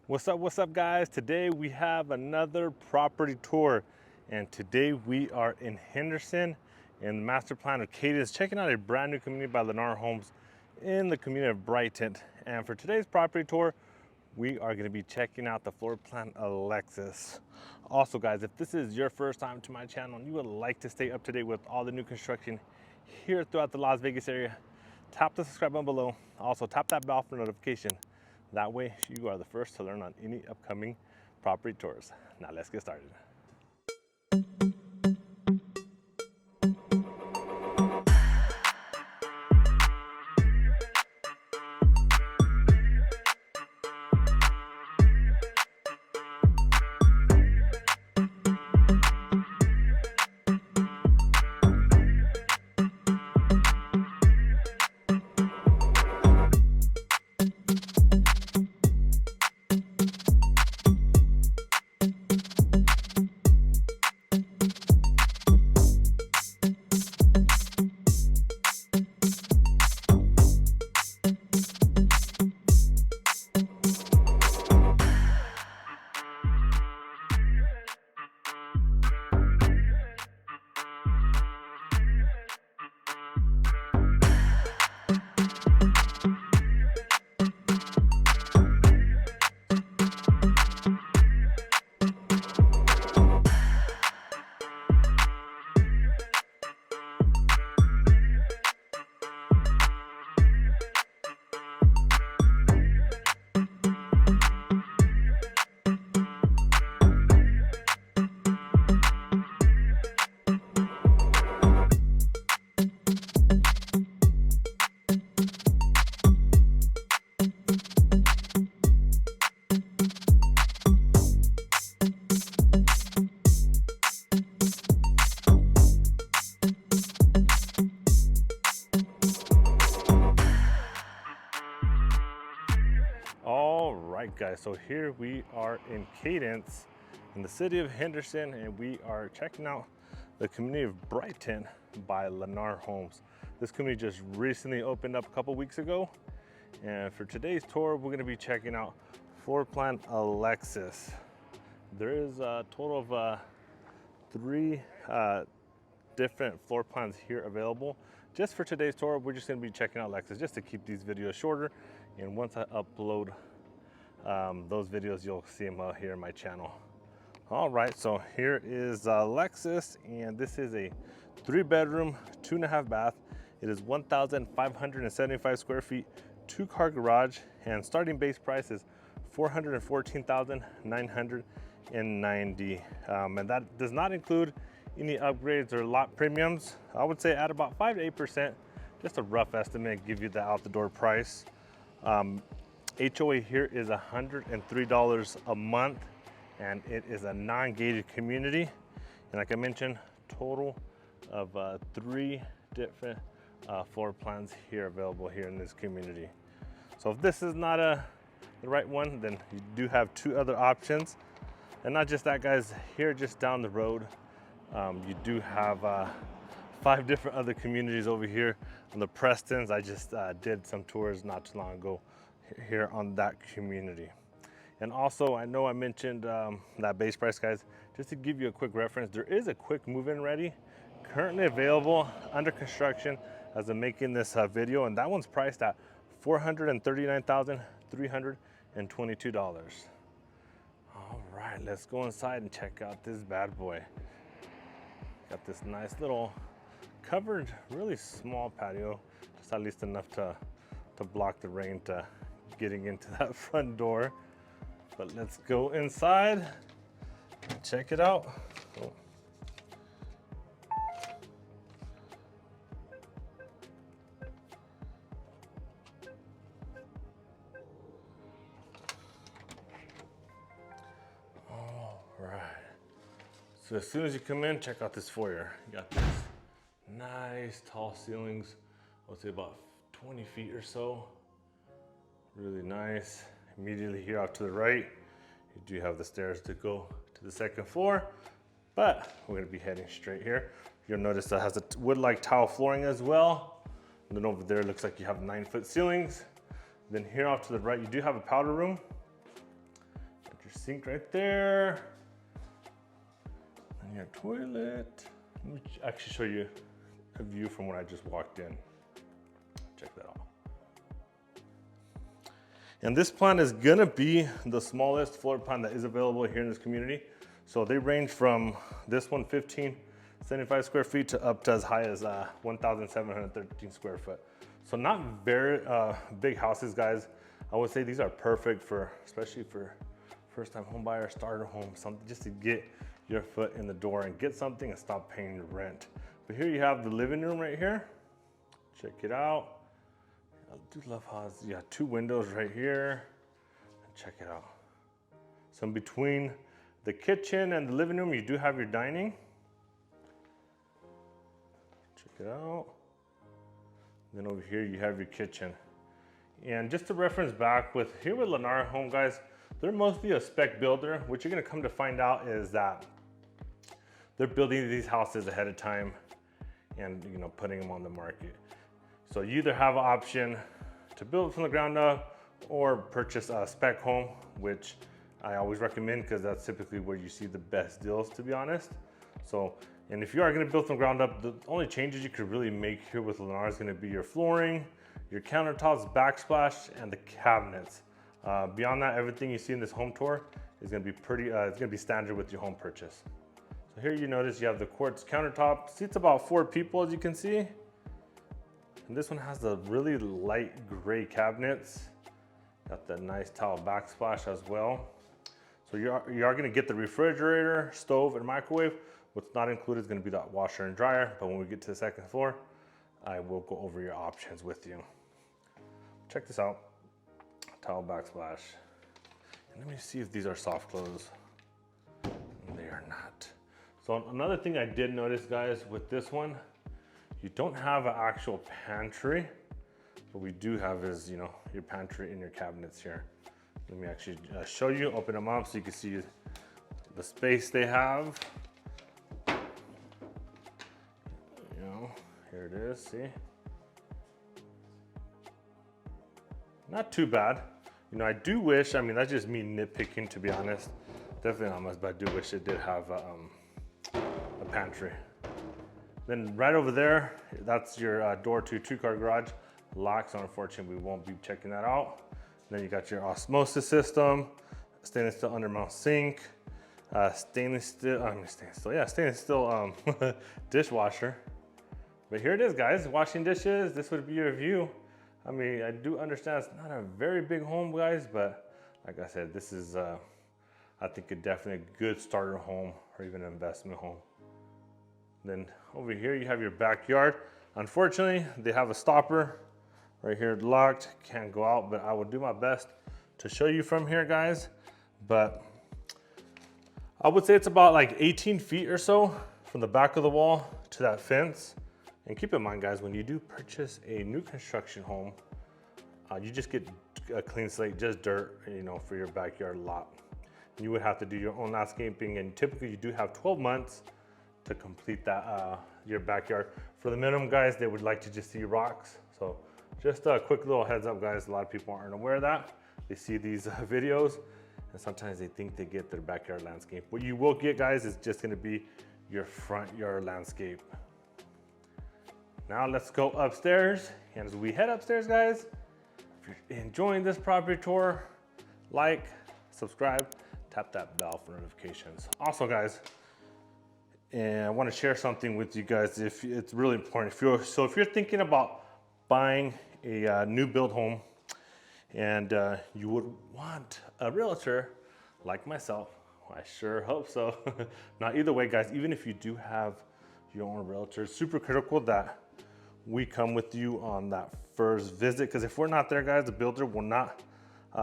What's up guys? Today we have another property tour, and today we are in Henderson in the master plan of Cadence, checking out a brand new community by Lennar Homes in the community of Brighton. And for today's property tour, we are going to be checking out the floor plan Alexis. Also guys, if this is your first time to my channel and you would like to stay up to date with all the new construction here throughout the Las Vegas area, tap the subscribe button below. Also tap that bell for notification. That way you are the first to learn on any upcoming property tours. Now let's get started. All right guys, so here we are in Cadence in the city of Henderson, and we are checking out the community of Brighton by Lennar Homes. This community just recently opened up a couple weeks ago, and for today's tour we're going to be checking out floor plan Alexis. There is a total of three different floor plans here available. Just for today's tour, we're just going to be checking out Alexis just to keep these videos shorter, and once I upload those videos, you'll see them here in my channel. All right, so here is Alexis, and this is a 3-bedroom, 2.5 bath. It is 1,575 square feet, 2-car garage, and starting base price is $414,990, and that does not include any upgrades or lot premiums. I would say at about 5 to 8%, just a rough estimate, give you the out the door price. HOA here is $103 a month, and it is a non-gated community. And like I mentioned, total of 3 different floor plans here available here in this community. So if this is not the right one, then you do have 2 other options. And not just that guys, here just down the road, you do have 5 different other communities over here on the Prestons. I just did some tours not too long ago here on that community. And also, I know I mentioned that base price guys, just to give you a quick reference, there is a quick move-in ready currently available under construction as I'm making this video, and that one's priced at $439,322. All right, let's go inside and check out this bad boy. Got this nice little covered, really small patio, just at least enough to block the rain to getting into that front door. But let's go inside and check it out. Oh. All right. So as soon as you come in, check out this foyer. You got this nice tall ceilings, I would say about 20 feet or so. Really nice. Immediately here off to the right, you do have the stairs to go to the second floor, but we're gonna be heading straight here. You'll notice that has a wood-like tile flooring as well. And then over there, it looks like you have 9-foot ceilings. Then here off to the right, you do have a powder room. sink right there. And your toilet. Let me actually show you a view from when I just walked in. Check that out. And this plan is gonna be the smallest floor plan that is available here in this community. So they range from this one, 1575 square feet to up to as high as 1,713 square foot. So not very big houses, guys. I would say these are perfect for, especially for first-time home buyer, starter home, something just to get your foot in the door and get something and stop paying your rent. But here you have the living room right here. Check it out. I do love how you got 2 windows right here. Check it out. So in between the kitchen and the living room, you do have your dining. Check it out. Then over here, you have your kitchen. And just to reference back with here with Lennar Home, guys, they're mostly a spec builder. What you're gonna come to find out is that they're building these houses ahead of time and putting them on the market. So you either have an option to build from the ground up or purchase a spec home, which I always recommend because that's typically where you see the best deals, to be honest. So, and if you are gonna build from the ground up, the only changes you could really make here with Lennar is gonna be your flooring, your countertops, backsplash, and the cabinets. Beyond that, everything you see in this home tour is gonna be it's gonna be standard with your home purchase. So here you notice you have the quartz countertop. Seats about 4 people, as you can see. And this one has the really light gray cabinets. Got the nice tile backsplash as well. So you are gonna get the refrigerator, stove, and microwave. What's not included is gonna be that washer and dryer, but when we get to the second floor, I will go over your options with you. Check this out, tile backsplash. And let me see if these are soft close. They are not. So another thing I did notice, guys, with this one, you don't have an actual pantry. What we do have is, your pantry in your cabinets here. Let me actually show you, open them up so you can see the space they have. Here it is, see? Not too bad. I do wish, that's just me nitpicking, to be honest. Definitely not much, but I do wish it did have a pantry. Then right over there, that's your door to 2-car garage. Lock, so unfortunately we won't be checking that out. Then you got your osmosis system, stainless steel undermount sink, stainless steel dishwasher. But here it is, guys, washing dishes. This would be your view. I do understand it's not a very big home, guys, but like I said, this is, I think, definitely a good starter home or even an investment home. Then over here, you have your backyard. Unfortunately, they have a stopper right here locked, can't go out, but I will do my best to show you from here, guys. But I would say it's about like 18 feet or so from the back of the wall to that fence. And keep in mind, guys, when you do purchase a new construction home, you just get a clean slate, just dirt, for your backyard lot. And you would have to do your own landscaping, and typically you do have 12 months to complete that your backyard. For the minimum, guys, they would like to just see rocks. So just a quick little heads up, guys. A lot of people aren't aware of that. They see these videos, and sometimes they think they get their backyard landscape. What you will get, guys, is just gonna be your front yard landscape. Now let's go upstairs. And as we head upstairs, guys, if you're enjoying this property tour, like, subscribe, tap that bell for notifications. Also, guys, and I want to share something with you guys. If it's really important, if you're thinking about buying a new build home, and you would want a realtor like myself, I sure hope so. Now, either way, guys, even if you do have your own realtor, it's super critical that we come with you on that first visit, because if we're not there, guys, the builder will not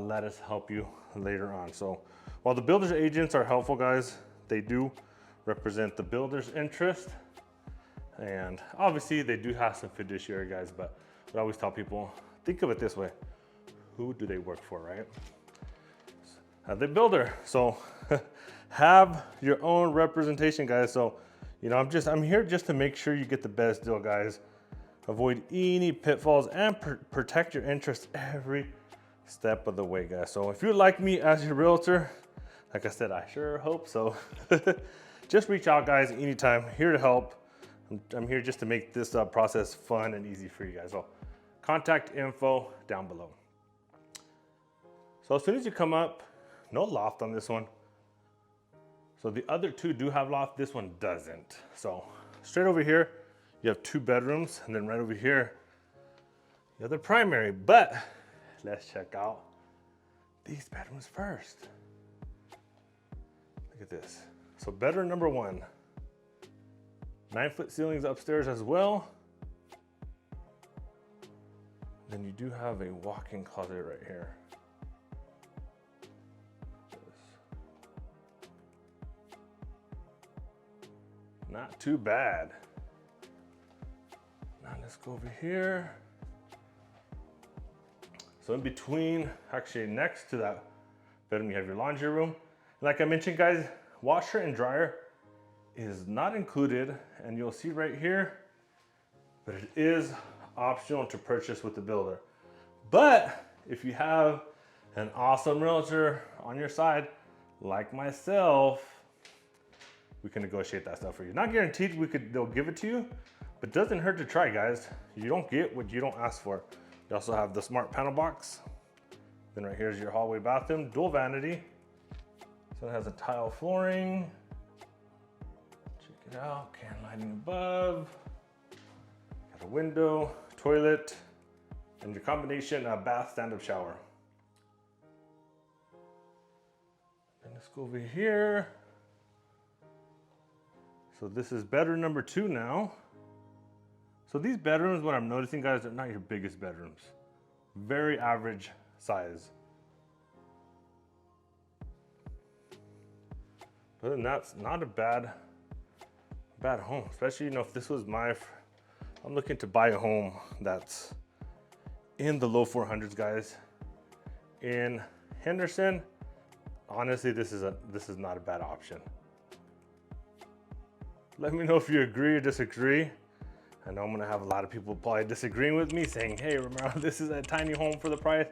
let us help you later on. So while the builder's agents are helpful, guys, they do represent the builder's interest, and obviously they do have some fiduciary, guys, but I always tell people, think of it this way: who do they work for, right? The builder. So have your own representation, guys. So I'm here just to make sure you get the best deal, guys. Avoid any pitfalls and protect your interests every step of the way, guys. So if you're like me as your realtor, Like I said, I sure hope so. Just reach out, guys, anytime. Here to help. I'm here just to make this process fun and easy for you guys. So contact info down below. So as soon as you come up, no loft on this one. So the other two do have loft, this one doesn't. So straight over here, you have 2 bedrooms, and then right over here, you have the primary. But let's check out these bedrooms first. Look at this. So bedroom number 1, 9-foot ceilings upstairs as well. Then you do have a walk-in closet right here. Not too bad. Now let's go over here. So in between, actually next to that bedroom, you have your laundry room. Like I mentioned, guys, washer and dryer is not included, and you'll see right here, but it is optional to purchase with the builder. But if you have an awesome realtor on your side, like myself, we can negotiate that stuff for you. Not guaranteed they'll give it to you, but doesn't hurt to try, guys. You don't get what you don't ask for. You also have the smart panel box. Then right here is your hallway bathroom, dual vanity. So it has a tile flooring. Check it out, can lighting above. Got a window, toilet, and your combination bath stand-up shower. Then let's go over here. So this is bedroom number 2 now. So these bedrooms, what I'm noticing, guys, are not your biggest bedrooms. Very average size. But then that's not a bad home, especially, you know, if this was I'm looking to buy a home that's in the low 400s, guys. In Henderson, honestly, this is not a bad option. Let me know if you agree or disagree. I know I'm gonna have a lot of people probably disagreeing with me, saying, hey, Romero, this is a tiny home for the price.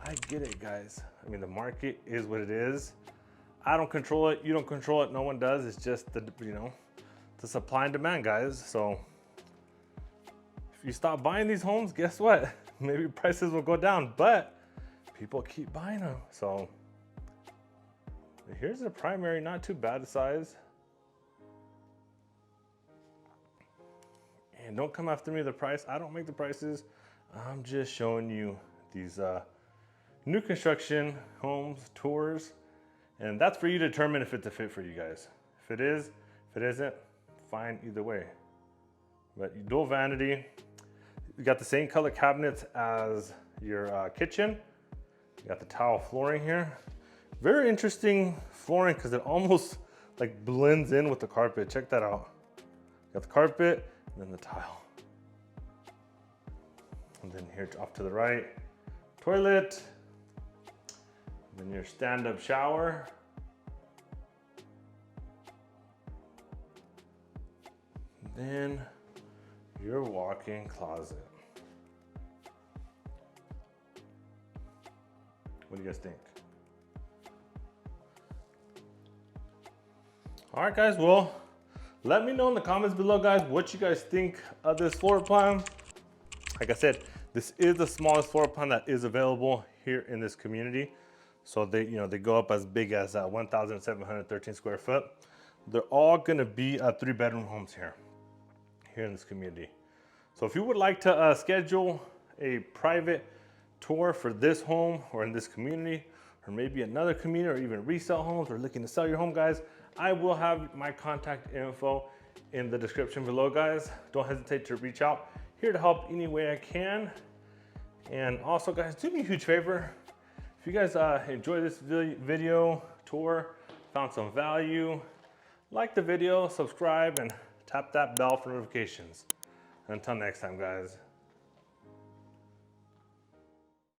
I get it, guys. I mean, the market is what it is. I don't control it, you don't control it, no one does. It's just the supply and demand, guys. So if you stop buying these homes, guess what? Maybe prices will go down, but people keep buying them. So here's the primary, not too bad a size. And don't come after me the price. I don't make the prices. I'm just showing you these new construction homes, tours, and that's for you to determine if it's a fit for you guys. If it is, if it isn't, fine either way. But dual vanity, you got the same color cabinets as your kitchen. You got the tile flooring here. Very interesting flooring because it almost like blends in with the carpet. Check that out. Got the carpet, and then the tile. And then here off to the right, toilet. Then your stand-up shower. Then your walk-in closet. What do you guys think? All right, guys, well, let me know in the comments below, guys, what you guys think of this floor plan. Like I said, this is the smallest floor plan that is available here in this community. So they go up as big as 1,713 square foot. They're all gonna be 3-bedroom homes here in this community. So if you would like to schedule a private tour for this home or in this community, or maybe another community, or even resell homes, or looking to sell your home, guys, I will have my contact info in the description below, guys. Don't hesitate to reach out. Here to help any way I can. And also, guys, do me a huge favor. If you guys enjoy this video tour, found some value, like the video, subscribe, and tap that bell for notifications. Until next time, guys.